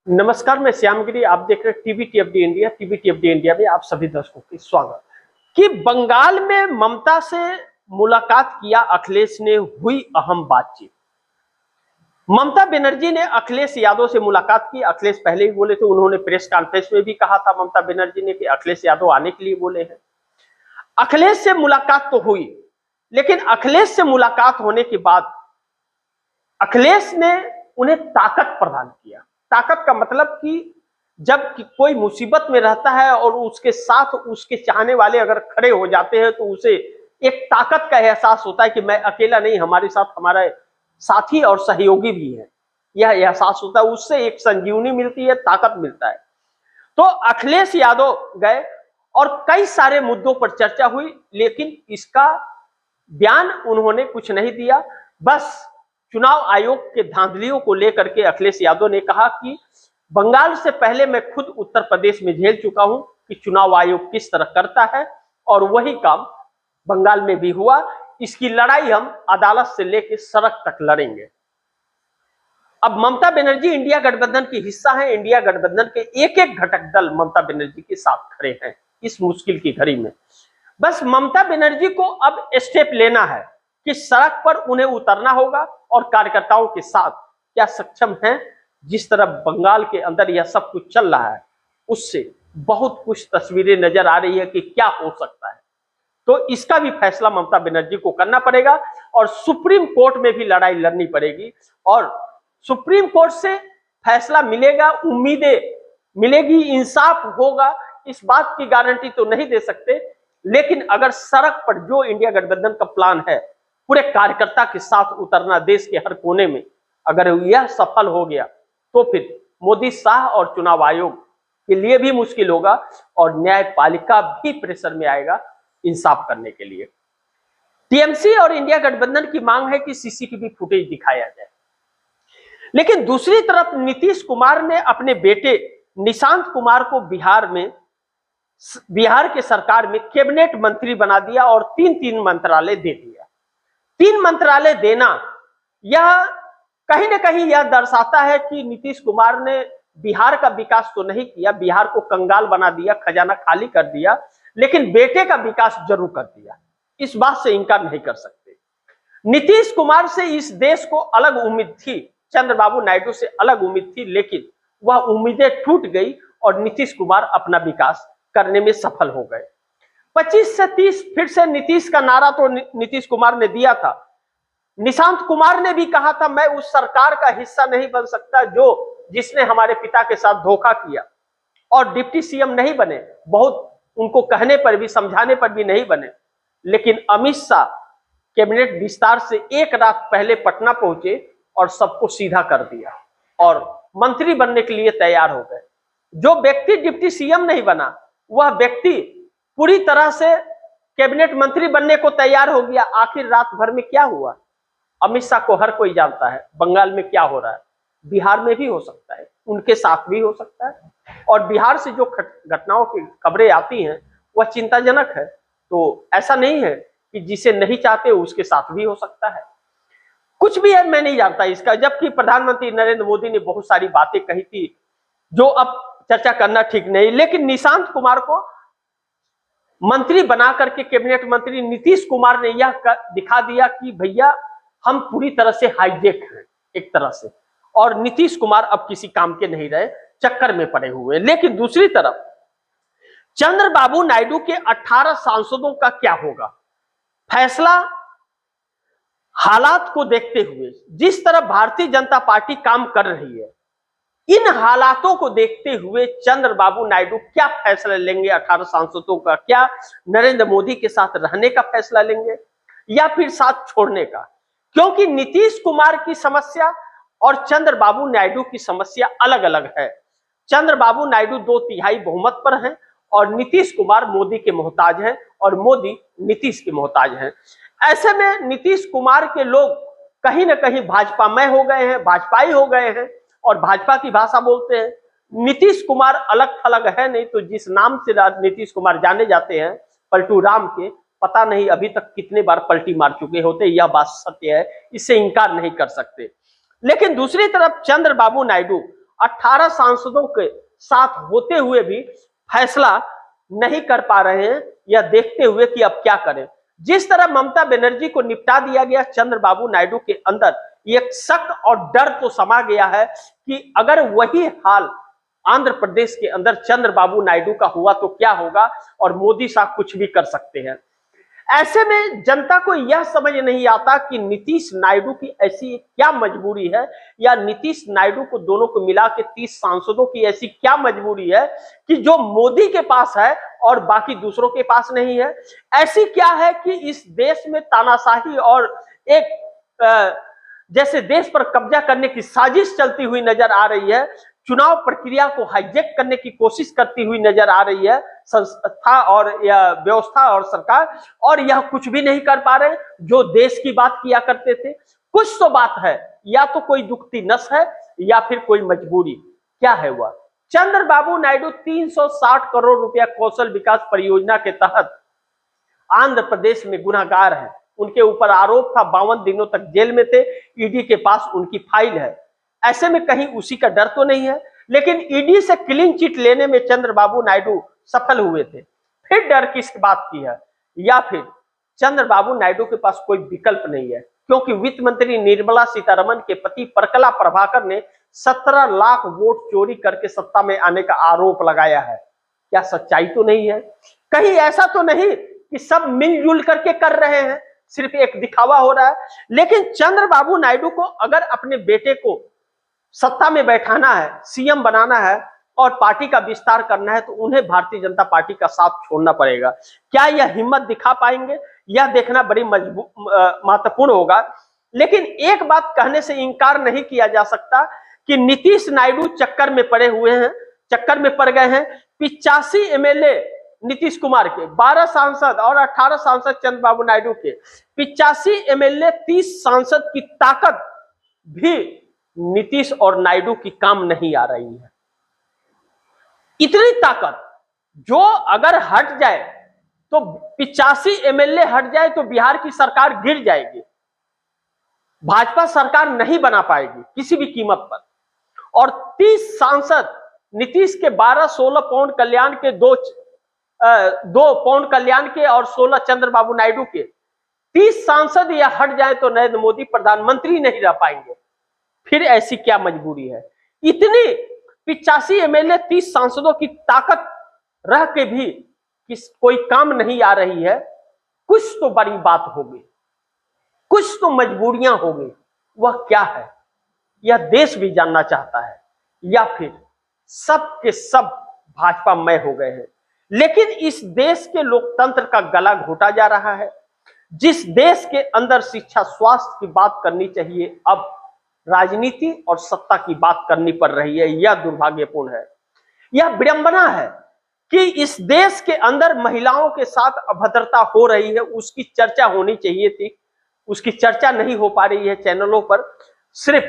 नमस्कार, मैं श्यामगिरी। आप देख रहे हैं टीवीटीएफडी इंडिया। टीवीटीएफडी इंडिया में आप सभी दर्शकों की स्वागत कि बंगाल में ममता से मुलाकात किया अखिलेश ने, हुई अहम बातचीत। ममता बनर्जी ने अखिलेश यादव से मुलाकात की। अखिलेश पहले ही बोले थे, उन्होंने प्रेस कॉन्फ्रेंस में भी कहा था ममता बनर्जी ने कि अखिलेश यादव आने के लिए बोले हैं। अखिलेश से मुलाकात तो हुई, लेकिन अखिलेश से मुलाकात होने के बाद अखिलेश ने उन्हें ताकत प्रदान किया। ताकत का मतलब कि जब कोई मुसीबत में रहता है और उसके साथ उसके चाहने वाले अगर खड़े हो जाते हैं तो उसे एक ताकत का एहसास होता है कि मैं अकेला नहीं, हमारे साथ हमारा साथी और सहयोगी भी है। यह एहसास होता है, उससे एक संजीवनी मिलती है, ताकत मिलता है। तो अखिलेश यादव गए और कई सारे मुद्दों पर चर्चा हुई, लेकिन इसका बयान उन्होंने कुछ नहीं दिया। बस चुनाव आयोग के धांधलियों को लेकर के अखिलेश यादव ने कहा कि बंगाल से पहले मैं खुद उत्तर प्रदेश में झेल चुका हूं कि चुनाव आयोग किस तरह करता है, और वही काम बंगाल में भी हुआ। इसकी लड़ाई हम अदालत से लेकर सड़क तक लड़ेंगे। अब ममता बनर्जी इंडिया गठबंधन की हिस्सा है। इंडिया गठबंधन के एक एक घटक दल ममता बनर्जी के साथ खड़े हैं इस मुश्किल की घड़ी में। बस ममता बनर्जी को अब स्टेप लेना है कि सड़क पर उन्हें उतरना होगा और कार्यकर्ताओं के साथ क्या सक्षम हैं। जिस तरह बंगाल के अंदर यह सब कुछ चल रहा है, उससे बहुत कुछ तस्वीरें नजर आ रही है कि क्या हो सकता है। तो इसका भी फैसला ममता बनर्जी को करना पड़ेगा और सुप्रीम कोर्ट में भी लड़ाई लड़नी पड़ेगी। और सुप्रीम कोर्ट से फैसला मिलेगा, उम्मीदें मिलेगी, इंसाफ होगा, इस बात की गारंटी तो नहीं दे सकते। लेकिन अगर सड़क पर जो इंडिया गठबंधन का प्लान है, पूरे कार्यकर्ता के साथ उतरना देश के हर कोने में, अगर यह सफल हो गया तो फिर मोदी शाह और चुनाव आयोग के लिए भी मुश्किल होगा और न्यायपालिका भी प्रेशर में आएगा इंसाफ करने के लिए। टीएमसी और इंडिया गठबंधन की मांग है कि सीसीटीवी फुटेज दिखाया जाए, लेकिन दूसरी तरफ नीतीश कुमार ने अपने बेटे निशांत कुमार को बिहार के सरकार में कैबिनेट मंत्री बना दिया और तीन मंत्रालय दे दिया। 3 मंत्रालय देना यह कहीं ना कहीं यह दर्शाता है कि नीतीश कुमार ने बिहार का विकास तो नहीं किया, बिहार को कंगाल बना दिया, खजाना खाली कर दिया, लेकिन बेटे का विकास जरूर कर दिया। इस बात से इनकार नहीं कर सकते। नीतीश कुमार से इस देश को अलग उम्मीद थी, चंद्रबाबू नायडू से अलग उम्मीद थी, लेकिन वह उम्मीदें टूट गई और नीतीश कुमार अपना विकास करने में सफल हो गए। 25 से 30 फिर से नीतीश का नारा तो नीतीश कुमार ने दिया था। निशांत कुमार ने भी कहा था, मैं उस सरकार का हिस्सा नहीं बन सकता जिसने हमारे पिता के साथ धोखा किया, और डिप्टी सीएम नहीं बने। बहुत उनको कहने पर भी, समझाने पर भी नहीं बने। लेकिन अमित शाह कैबिनेट विस्तार से एक रात पहले पटना पहुंचे और सबको सीधा कर दिया और मंत्री बनने के लिए तैयार हो गए। जो व्यक्ति डिप्टी सीएम नहीं बना, वह व्यक्ति पूरी तरह से कैबिनेट मंत्री बनने को तैयार हो गया। आखिर रात भर में क्या हुआ, अमित शाह को हर कोई जानता है। बंगाल में क्या हो रहा है, बिहार में भी हो सकता है, उनके साथ भी हो सकता है। और बिहार से जो घटनाओं की खबरें आती हैं वह चिंताजनक है। तो ऐसा नहीं है कि जिसे नहीं चाहते उसके साथ भी हो सकता है। कुछ भी है, मैं नहीं जानता इसका। जबकि प्रधानमंत्री नरेंद्र मोदी ने बहुत सारी बातें कही थी जो अब चर्चा करना ठीक नहीं। लेकिन निशांत कुमार को मंत्री बना करके कैबिनेट मंत्री नीतीश कुमार ने यह दिखा दिया कि भैया हम पूरी तरह से हाईजेक हैं एक तरह से, और नीतीश कुमार अब किसी काम के नहीं रहे, चक्कर में पड़े हुए। लेकिन दूसरी तरफ चंद्रबाबू नायडू के 18 सांसदों का क्या होगा, फैसला हालात को देखते हुए, जिस तरह भारतीय जनता पार्टी काम कर रही है, इन हालातों को देखते हुए चंद्रबाबू नायडू क्या फैसला लेंगे 18 सांसदों का? क्या नरेंद्र मोदी के साथ रहने का फैसला लेंगे या फिर साथ छोड़ने का? क्योंकि नीतीश कुमार की समस्या और चंद्रबाबू नायडू की समस्या अलग अलग है। चंद्रबाबू नायडू 2/3 बहुमत पर हैं और नीतीश कुमार मोदी के मोहताज हैं और मोदी नीतीश के मोहताज हैं। ऐसे में नीतीश कुमार के लोग कहीं ना कहीं भाजपामय हो गए हैं, भाजपाई हो गए हैं और भाजपा की भाषा बोलते हैं। नीतीश कुमार अलग थलग है नहीं, तो जिस नाम से नीतीश कुमार जाने जाते हैं, पलटू राम के, पता नहीं अभी तक कितने बार पलटी मार चुके होते। यह बात सत्य है, इससे इंकार नहीं कर सकते। लेकिन दूसरी तरफ चंद्रबाबू नायडू 18 सांसदों के साथ होते हुए भी फैसला नहीं कर पा रहे हैं, या देखते हुए कि अब क्या करें। जिस तरह ममता बनर्जी को निपटा दिया गया, चंद्रबाबू नायडू के अंदर एक शक और डर तो समा गया है कि अगर वही हाल आंध्र प्रदेश के अंदर चंद्रबाबू नायडू का हुआ तो क्या होगा, और मोदी साहब कुछ भी कर सकते हैं। ऐसे में जनता को यह समझ नहीं आता कि नीतीश नायडू की ऐसी क्या मजबूरी है, या नीतीश नायडू को दोनों को मिला के 30 सांसदों की ऐसी क्या मजबूरी है कि जो मोदी के पास है और बाकी दूसरों के पास नहीं है। ऐसी क्या है कि इस देश में तानाशाही और एक जैसे देश पर कब्जा करने की साजिश चलती हुई नजर आ रही है, चुनाव प्रक्रिया को हाईजैक करने की कोशिश करती हुई नजर आ रही है संस्था और या व्यवस्था और सरकार, और यह कुछ भी नहीं कर पा रहे। जो देश की बात किया करते थे, कुछ तो बात है, या तो कोई दुखती नस है या फिर कोई मजबूरी। क्या है वह? चंद्रबाबू नायडू 360 करोड़ रुपया कौशल विकास परियोजना के तहत आंध्र प्रदेश में गुनाहगार है। उनके ऊपर आरोप था, 52 दिनों तक जेल में थे, ईडी के पास उनकी फाइल है। ऐसे में कहीं उसी का डर तो नहीं है, लेकिन ईडी से क्लीन चिट लेने में चंद्रबाबू नायडू सफल हुए थे। फिर डर किस बात की है? या फिर चंद्रबाबू नायडू के पास कोई विकल्प नहीं है, क्योंकि वित्त मंत्री निर्मला सीतारमण के पति प्रकला प्रभाकर ने 17 लाख वोट चोरी करके सत्ता में आने का आरोप लगाया है। क्या सच्चाई तो नहीं है? कहीं ऐसा तो नहीं कि सब मिलजुल करके कर रहे हैं, सिर्फ एक दिखावा हो रहा है? लेकिन चंद्रबाबू नायडू को अगर अपने बेटे को सत्ता में बैठाना है, सीएम बनाना है और पार्टी का विस्तार करना है, तो उन्हें भारतीय जनता पार्टी का साथ छोड़ना पड़ेगा। क्या यह हिम्मत दिखा पाएंगे, यह देखना बड़ी महत्वपूर्ण होगा। लेकिन एक बात कहने से इनकार नहीं किया जा सकता कि नीतीश नायडू चक्कर में पड़े हुए हैं, चक्कर में पड़ गए हैं। 85 एमएलए नीतीश कुमार के, 12 सांसद और 18 सांसद चंद्रबाबू नायडू के, 85 एमएलए 30 सांसद की ताकत भी नीतीश और नायडू की काम नहीं आ रही है। इतनी ताकत जो अगर हट जाए तो 85 एमएलए हट जाए तो बिहार की सरकार गिर जाएगी, भाजपा सरकार नहीं बना पाएगी किसी भी कीमत पर। और 30 सांसद नीतीश के 12-16 पौंड कल्याण के, दो पौंड कल्याण के और 16 चंद्रबाबू नायडू के, 30 सांसद या हट जाए तो नरेंद्र मोदी प्रधानमंत्री नहीं रह पाएंगे। फिर ऐसी क्या मजबूरी है? इतनी 85 एमएलए 30 सांसदों की ताकत रह के भी कोई काम नहीं आ रही है। कुछ तो बड़ी बात होगी, कुछ तो मजबूरियां होगी। वह क्या है, यह देश भी जानना चाहता है। या फिर सब के सब भाजपा मय हो गए हैं। लेकिन इस देश के लोकतंत्र का गला घोटा जा रहा है। जिस देश के अंदर शिक्षा स्वास्थ्य की बात करनी चाहिए, अब राजनीति और सत्ता की बात करनी पड़ रही है। यह दुर्भाग्यपूर्ण है, यह विडंबना है कि इस देश के अंदर महिलाओं के साथ अभद्रता हो रही है। उसकी चर्चा होनी चाहिए थी, उसकी चर्चा नहीं हो पा रही है चैनलों पर। सिर्फ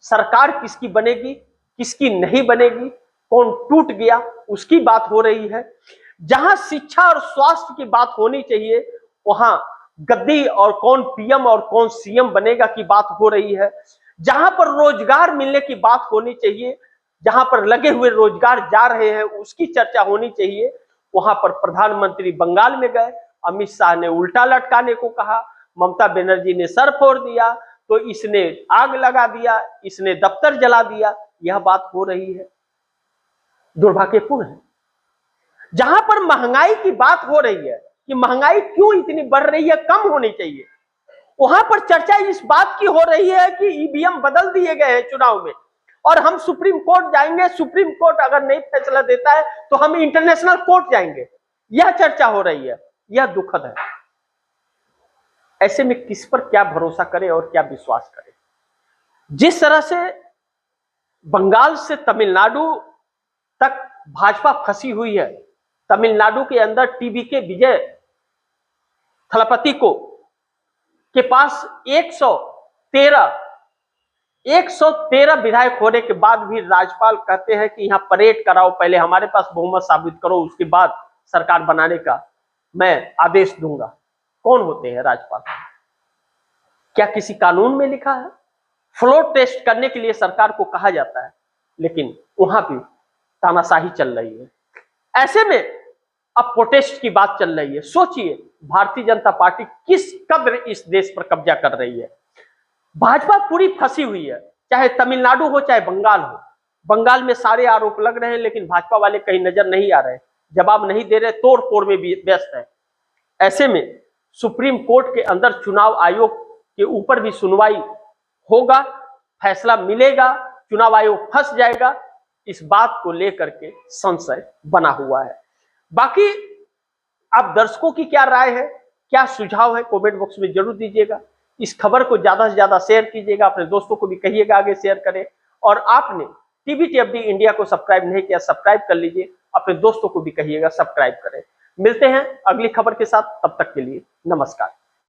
सरकार किसकी बनेगी, किसकी नहीं बनेगी, कौन टूट गया, उसकी बात हो रही है। जहां शिक्षा और स्वास्थ्य की बात होनी चाहिए, वहां गद्दी और कौन पीएम और कौन सीएम बनेगा की बात हो रही है। जहां पर रोजगार मिलने की बात होनी चाहिए, जहां पर लगे हुए रोजगार जा रहे हैं उसकी चर्चा होनी चाहिए, वहां पर प्रधानमंत्री बंगाल में गए, अमित शाह ने उल्टा लटकाने को कहा, ममता बनर्जी ने सर फोड़ दिया, तो इसने आग लगा दिया, इसने दफ्तर जला दिया। यह बात हो रही है, दुर्भाग्यपूर्ण है। जहां पर महंगाई की बात हो रही है कि महंगाई क्यों इतनी बढ़ रही है, कम होनी चाहिए, वहां पर चर्चा इस बात की हो रही है कि ईवीएम बदल दिए गए हैं चुनाव में और हम सुप्रीम कोर्ट जाएंगे, सुप्रीम कोर्ट अगर नहीं फैसला देता है तो हम इंटरनेशनल कोर्ट जाएंगे। यह चर्चा हो रही है, यह दुखद है। ऐसे में किस पर क्या भरोसा करें और क्या विश्वास करें? जिस तरह से बंगाल से तमिलनाडु तक भाजपा फंसी हुई है, तमिलनाडु के अंदर टीवी के विजय थलपति को के पास 113 विधायक होने के बाद भी राज्यपाल कहते हैं कि यहां परेड कराओ, पहले हमारे पास बहुमत साबित करो, उसके बाद सरकार बनाने का मैं आदेश दूंगा। कौन होते हैं राज्यपाल? क्या किसी कानून में लिखा है? फ्लोर टेस्ट करने के लिए सरकार को कहा जाता है, लेकिन वहां भी तानाशाही चल रही है। ऐसे में अब प्रोटेस्ट की बात चल रही है। सोचिए, भारतीय जनता पार्टी किस कद्र इस देश पर कब्जा कर रही है। भाजपा पूरी फंसी हुई है, चाहे तमिलनाडु हो चाहे बंगाल हो। बंगाल में सारे आरोप लग रहे हैं, लेकिन भाजपा वाले कहीं नजर नहीं आ रहे, जवाब नहीं दे रहे, तोड़ फोड़ में भी व्यस्त है। ऐसे में सुप्रीम कोर्ट के अंदर चुनाव आयोग के ऊपर भी सुनवाई होगा, फैसला मिलेगा, चुनाव आयोग फंस जाएगा, इस बात को लेकर के संशय बना हुआ है। बाकी आप दर्शकों की क्या राय है, क्या सुझाव है, कमेंट बॉक्स में जरूर दीजिएगा। इस खबर को ज्यादा से ज्यादा शेयर कीजिएगा, अपने दोस्तों को भी कहिएगा आगे शेयर करें। और आपने टीबीटीएफडी इंडिया को सब्सक्राइब नहीं किया, सब्सक्राइब कर लीजिए, अपने दोस्तों को भी कहिएगा सब्सक्राइब करें। मिलते हैं अगली खबर के साथ, तब तक के लिए नमस्कार।